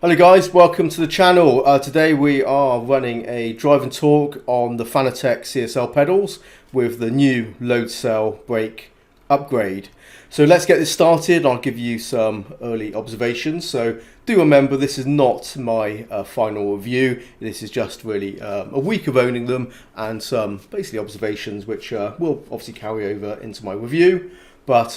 Hello guys, welcome to the channel. Today we are running a drive and torque on the Fanatec CSL pedals with the new load cell brake upgrade. So let's get this started. I'll give you some early observations. So do remember, this is not my final review. This is just really a week of owning them and some basically observations which will obviously carry over into my review. But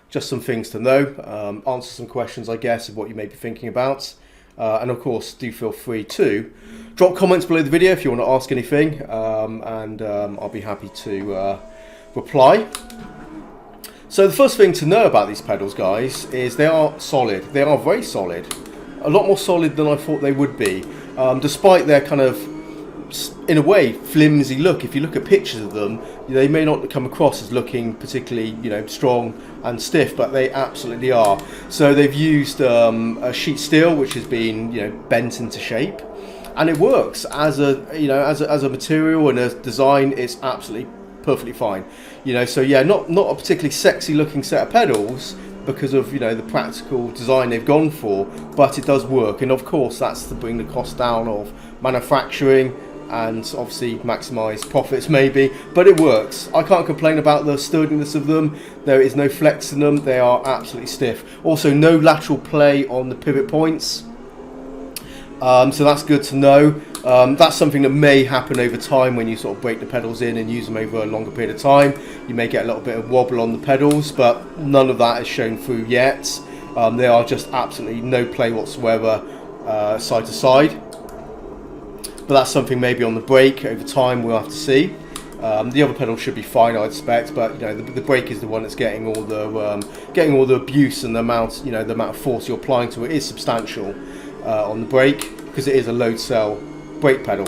just some things to know, answer some questions I guess of what you may be thinking about. And of course, do feel free to drop comments below the video if you want to ask anything, and I'll be happy to reply. So the first thing to know about these pedals, guys, is they are solid. They are very solid. A lot more solid than I thought they would be, despite their kind of, in a way, flimsy look. If you look at pictures of them, they may not come across as looking particularly, strong and stiff, but they absolutely are. So they've used a sheet steel which has been, bent into shape, and it works as a, as a material and a design. It's absolutely perfectly fine. So yeah, not a particularly sexy looking set of pedals because of the practical design they've gone for, but it does work, and of course that's to bring the cost down of manufacturing and obviously maximise profits maybe, but it works. I can't complain about the sturdiness of them. There is no flex in them. They are absolutely stiff. Also, no lateral play on the pivot points, so that's good to know. That's something that may happen over time when you sort of break the pedals in and use them over a longer period of time. You may get a little bit of wobble on the pedals, but none of that is shown through yet. They are just absolutely no play whatsoever side to side. But that's something maybe on the brake over time we'll have to see. The other pedal should be fine, I'd expect, but the brake is the one that's getting all the abuse, and the amount of force you're applying to it is substantial on the brake because it is a load cell brake pedal.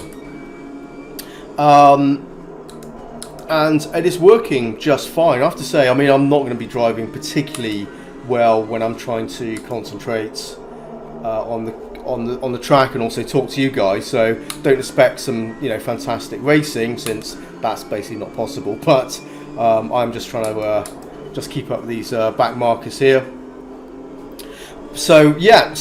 And it is working just fine. I have to say, I'm not going to be driving particularly well when I'm trying to concentrate on the track and also talk to you guys, so don't expect some fantastic racing, since that's basically not possible. But I'm just trying to just keep up these back markers here. So yeah,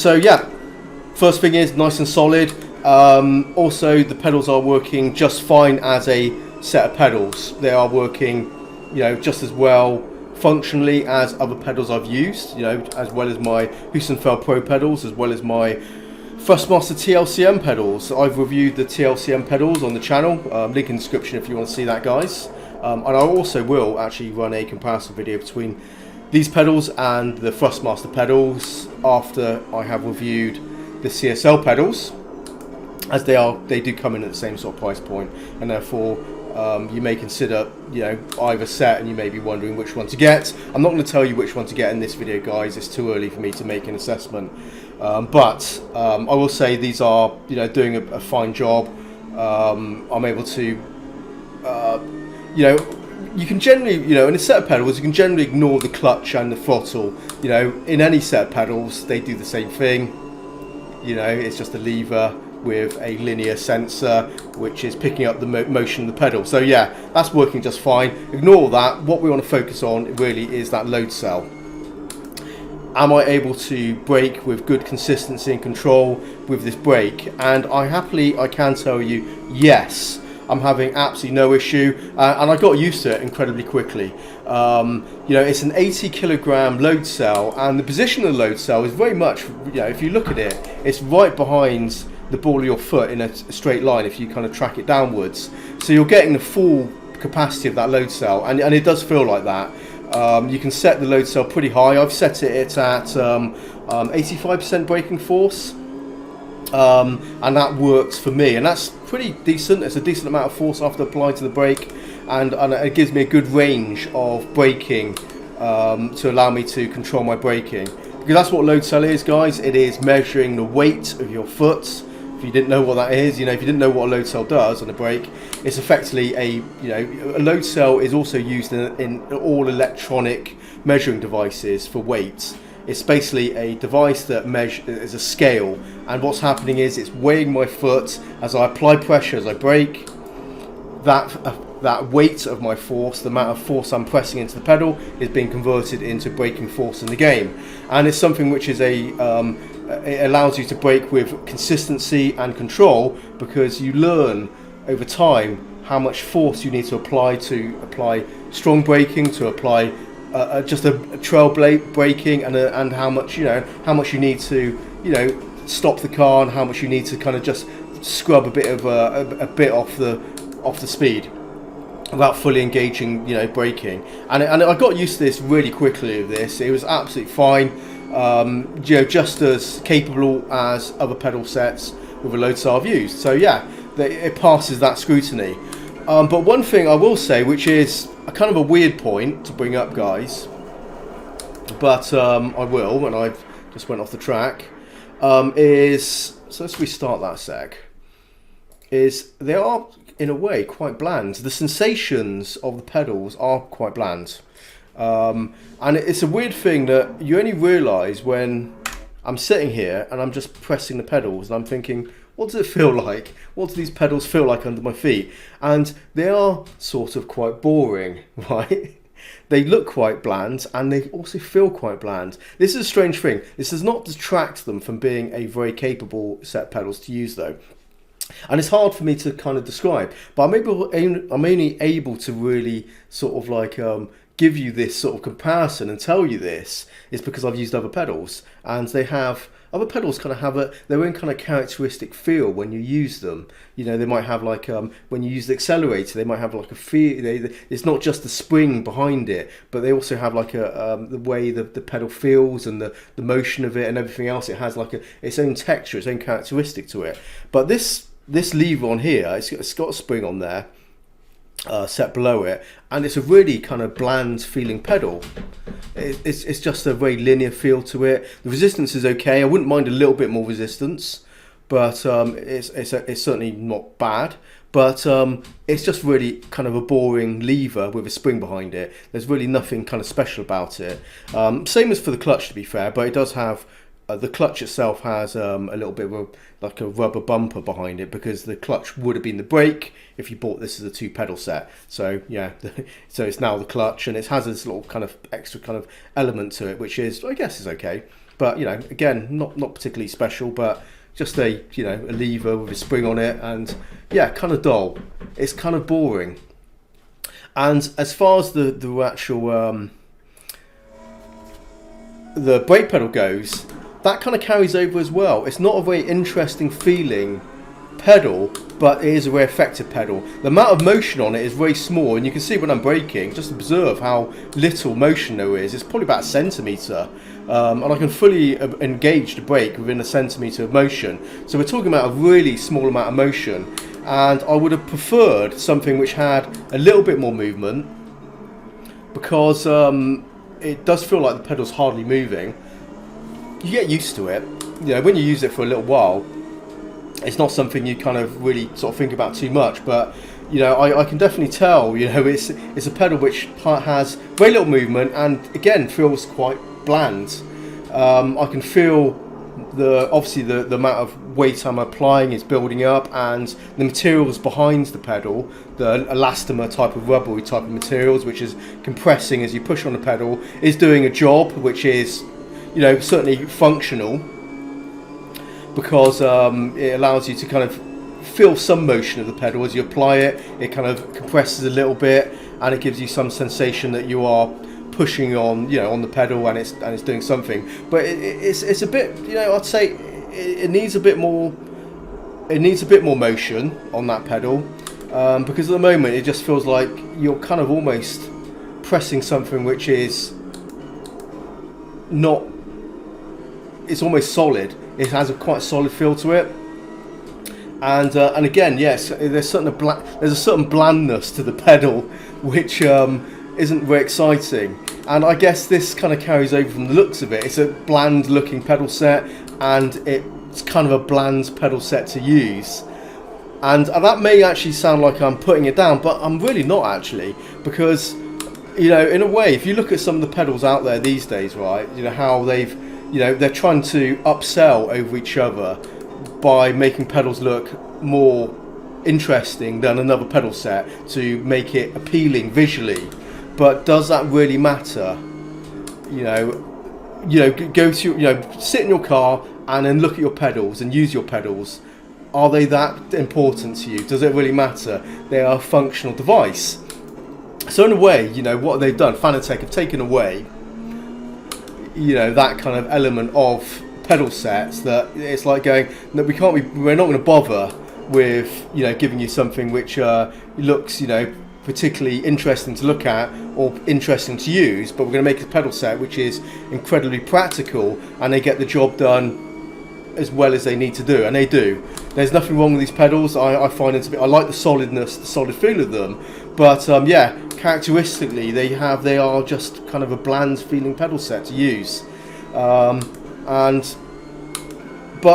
first thing is nice and solid. Also, the pedals are working just fine as a set of pedals. They are working just as well functionally as other pedals I've used, as well as my Hussenfeld Pro pedals, as well as my Thrustmaster TLCM pedals. I've reviewed the TLCM pedals on the channel, link in the description if you want to see that, guys. And I also will actually run a comparison video between these pedals and the Thrustmaster pedals after I have reviewed the CSL pedals, as they do come in at the same sort of price point, and therefore you may consider either set, and you may be wondering which one to get. I'm not going to tell you which one to get in this video, guys. It's too early for me to make an assessment. But I will say these are doing a fine job. I'm able to you can generally in a set of pedals you can generally ignore the clutch and the throttle. In any set of pedals they do the same thing. It's just a lever with a linear sensor which is picking up the motion of the pedal. So yeah, that's working just fine. Ignore that. What we want to focus on really is that load cell. Am I able to brake with good consistency and control with this brake? And I can tell you, yes, I'm having absolutely no issue, and I got used to it incredibly quickly. It's an 80 kilogram load cell, and the position of the load cell is very much, if you look at it, it's right behind the ball of your foot in a straight line if you kind of track it downwards. So you're getting the full capacity of that load cell, and it does feel like that. You can set the load cell pretty high. I've set it at 85% braking force, and that works for me, and that's pretty decent. It's a decent amount of force after applying to the brake, and it gives me a good range of braking to allow me to control my braking, because that's what load cell is, guys. It is measuring the weight of your foot. If you didn't know what that is, if you didn't know what a load cell does on a brake, it's effectively a load cell is also used in all electronic measuring devices for weight. It's basically a device that is a scale, and what's happening is it's weighing my foot as I apply pressure as I brake. That weight of my force, the amount of force I'm pressing into the pedal, is being converted into braking force in the game, and it's something which is a it allows you to brake with consistency and control, because you learn over time how much force you need to apply strong braking, to apply just a trail braking, and how much you need to stop the car, and how much you need to kind of just scrub a bit off the speed without fully engaging braking. And I got used to this really quickly. With this, it was absolutely fine. Just as capable as other pedal sets with a load cell I've used. So yeah, it passes that scrutiny. But one thing I will say, which is a kind of a weird point to bring up, guys, but I will, and I just went off the track, is, so let's restart that sec, is they are in a way quite bland. The sensations of the pedals are quite bland. And it's a weird thing that you only realise when I'm sitting here and I'm just pressing the pedals and I'm thinking, what does it feel like? What do these pedals feel like under my feet? And they are sort of quite boring, right? They look quite bland and they also feel quite bland. This is a strange thing. This does not detract them from being a very capable set of pedals to use though. And it's hard for me to kind of describe, but I'm only able to really sort of like give you this sort of comparison and tell you this is because I've used other pedals, and other pedals kind of have their own kind of characteristic feel when you use them. They might have like when you use the accelerator, they might have like a feel. It's not just the spring behind it, but they also have like the way the pedal feels and the motion of it and everything else. It has like its own texture, its own characteristic to it. But this lever on here, it's got a spring on there, set below it, and it's a really kind of bland feeling pedal. It's just a very linear feel to it. The resistance is okay. I wouldn't mind a little bit more resistance, but it's certainly not bad. But it's just really kind of a boring lever with a spring behind it. There's really nothing kind of special about it. Same as for the clutch, to be fair, but it does have. The clutch itself has a little bit of like a rubber bumper behind it, because the clutch would have been the brake if you bought this as a 2-pedal set. So yeah, so it's now the clutch, and it has this little kind of extra kind of element to it, which is, I guess, is okay. But again, not particularly special, but just a a lever with a spring on it, and yeah, kind of dull. It's kind of boring. And as far as the actual the brake pedal goes, that kind of carries over as well. It's not a very interesting feeling pedal, but it is a very effective pedal. The amount of motion on it is very small, and you can see when I'm braking, just observe how little motion there is. It's probably about a centimetre, and I can fully engage the brake within a centimetre of motion. So we're talking about a really small amount of motion, and I would have preferred something which had a little bit more movement, because it does feel like the pedal's hardly moving. You get used to it. When you use it for a little while, it's not something you kind of really sort of think about too much. But I can definitely tell. It's a pedal which has very little movement, and again feels quite bland. I can feel obviously the amount of weight I'm applying is building up, and the materials behind the pedal, the elastomer type of rubbery type of materials, which is compressing as you push on the pedal, is doing a job which is certainly functional, because it allows you to kind of feel some motion of the pedal as you apply it. It kind of compresses a little bit, and it gives you some sensation that you are pushing on on the pedal, and it's doing something. But it's a bit, I'd say it needs a bit more. It needs a bit more motion on that pedal, because at the moment it just feels like you're kind of almost pressing something which is not. It's almost solid. It has a quite solid feel to it, and again, yes, there's a certain blandness to the pedal, which isn't very exciting. And I guess this kind of carries over from the looks of it. It's a bland looking pedal set, and it's kind of a bland pedal set to use. And that may actually sound like I'm putting it down, but I'm really not actually, because in a way, if you look at some of the pedals out there these days, right, how they've they're trying to upsell over each other by making pedals look more interesting than another pedal set to make it appealing visually. But does that really matter? Go to sit in your car and then look at your pedals and use your pedals. Are they that important to you? Does it really matter? They are a functional device. So in a way, you know, what they've done, Fanatec have taken away, you know, that kind of element of pedal sets, that it's like going, no, we're not going to bother with, you know, giving you something which looks, you know, particularly interesting to look at or interesting to use, but we're going to make a pedal set which is incredibly practical and they get the job done as well as they need to do, and they do. There's nothing wrong with these pedals. I find it to be, I like the solidness, the solid feel of them, but yeah, characteristically they are just kind of a bland feeling pedal set to use, but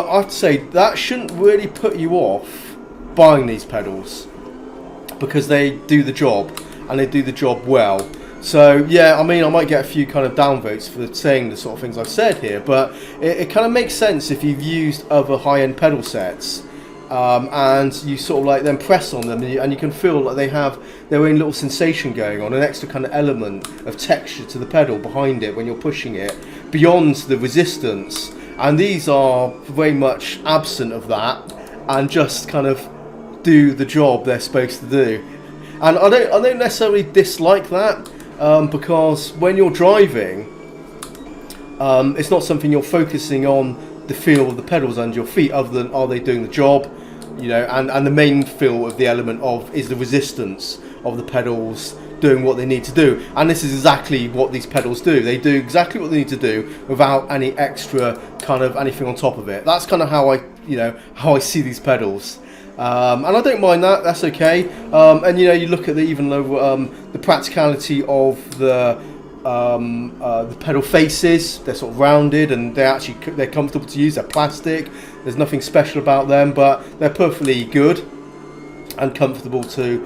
I'd say that shouldn't really put you off buying these pedals, because they do the job and they do the job well. So yeah, I mean, I might get a few kind of downvotes for saying the sort of things I've said here, but it kind of makes sense if you've used other high-end pedal sets, and you sort of like then press on them, and you can feel like they have their own little sensation going on, an extra kind of element of texture to the pedal behind it when you're pushing it, beyond the resistance. And these are very much absent of that, and just kind of do the job they're supposed to do. And I don't necessarily dislike that, because when you're driving, it's not something you're focusing on, the feel of the pedals under your feet, other than are they doing the job, you know, and the main feel of the element of is the resistance of the pedals doing what they need to do. And this is exactly what these pedals do. They do exactly what they need to do without any extra kind of anything on top of it. That's kind of how I see these pedals. And I don't mind that. That's okay. And you know, you look at the practicality of the pedal faces. They're sort of rounded, and they're comfortable to use. They're plastic. There's nothing special about them, but they're perfectly good and comfortable to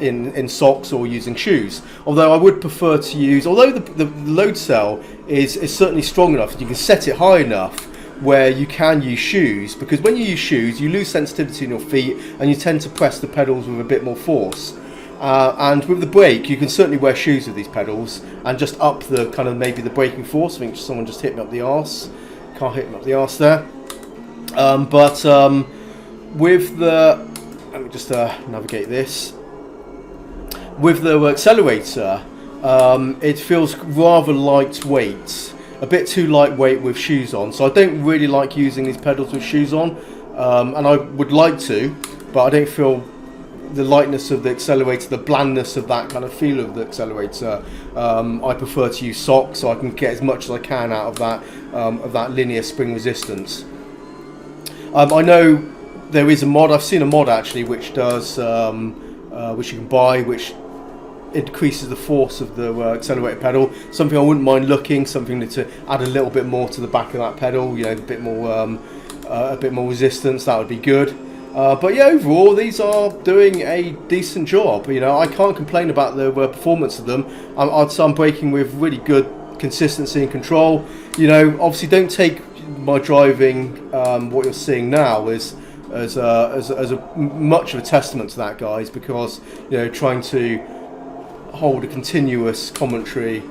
in socks or using shoes. Although I would prefer to use, although the load cell is certainly strong enough that you can set it high enough where you can use shoes, because when you use shoes you lose sensitivity in your feet and you tend to press the pedals with a bit more force, and with the brake you can certainly wear shoes with these pedals and just up the kind of maybe the braking force. I think someone just hit me up the arse. Can't hit me up the arse there. But with the, let me just navigate this, with the accelerator, it feels rather lightweight, a bit too lightweight with shoes on, so I don't really like using these pedals with shoes on, and I would like to, but I don't feel the lightness of the accelerator, the blandness of that kind of feel of the accelerator. I prefer to use socks so I can get as much as I can out of that linear spring resistance. I know there is a mod, I've seen a mod actually which does, which you can buy, which increases the force of the accelerator pedal. Something I wouldn't mind looking, something to add a little bit more to the back of that pedal, you know, a bit more resistance. That would be good. But yeah, overall these are doing a decent job. You know, I can't complain about the performance of them. I'd say I'm braking with really good consistency and control. You know, obviously don't take my driving, what you're seeing now as much of a testament to that, guys, because you know, trying to hold a continuous commentary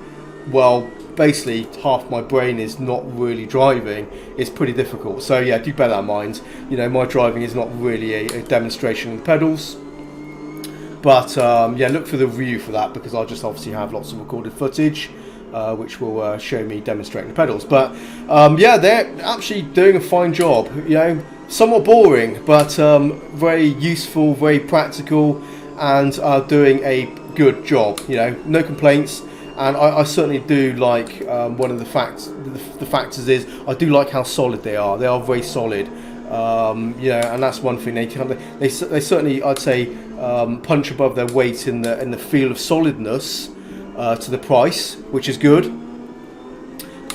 while basically half my brain is not really driving is pretty difficult. So yeah, do bear that in mind. You know, my driving is not really a demonstration of the pedals, but yeah, look for the review for that, because I'll just obviously have lots of recorded footage which will show me demonstrating the pedals. But yeah, they're actually doing a fine job. You know, somewhat boring, but very useful, very practical, and doing a good job. You know, no complaints. And I certainly do like, one of the factors is I do like how solid they are. They are very solid. You know, and that's one thing they certainly, I'd say, punch above their weight in the feel of solidness to the price, which is good.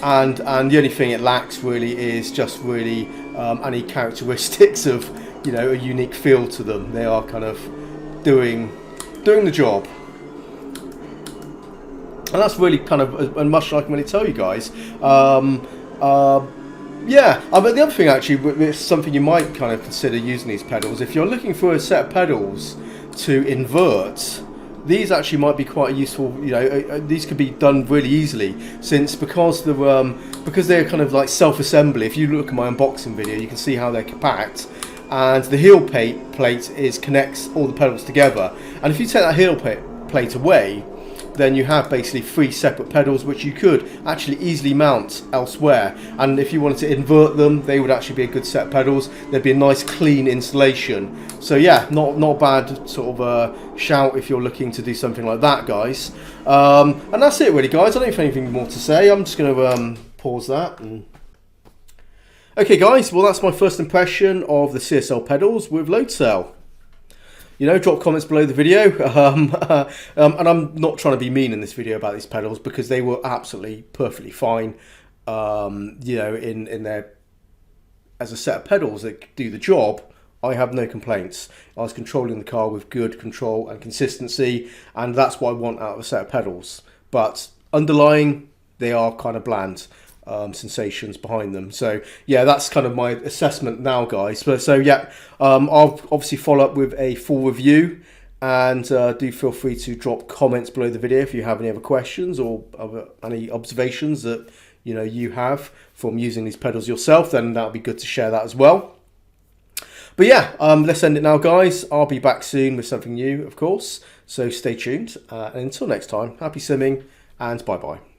And the only thing it lacks really is just really any characteristics of, you know, a unique feel to them. They are kind of doing the job. And that's really kind of as much as I can really tell you guys. Yeah, but the other thing actually, it's something you might kind of consider using these pedals. If you're looking for a set of pedals to invert these actually might be quite useful. You know, these could be done really easily, since because they're kind of like self-assembly. If you look at my unboxing video, you can see how they're compact, and the heel plate connects all the pedals together. And if you take that heel plate away, then you have basically 3 separate pedals which you could actually easily mount elsewhere. And if you wanted to invert them, they would actually be a good set of pedals. There'd be a nice clean installation. So yeah, not bad sort of shout if you're looking to do something like that, guys. And that's it really, guys. I don't have anything more to say. I'm just going to pause that. Okay guys, well that's my first impression of the CSL pedals with load cell. You know, drop comments below the video, and I'm not trying to be mean in this video about these pedals, because they were absolutely perfectly fine. You know, in their, as a set of pedals that do the job, I have no complaints. I was controlling the car with good control and consistency, and that's what I want out of a set of pedals. But underlying, they are kind of bland. Sensations behind them. So yeah, that's kind of my assessment now, guys. But so yeah, I'll obviously follow up with a full review, and do feel free to drop comments below the video if you have any other questions or any observations that you have from using these pedals yourself. Then that'll be good to share that as well. But yeah, let's end it now, guys. I'll be back soon with something new, of course, so stay tuned, and until next time, happy simming and bye bye.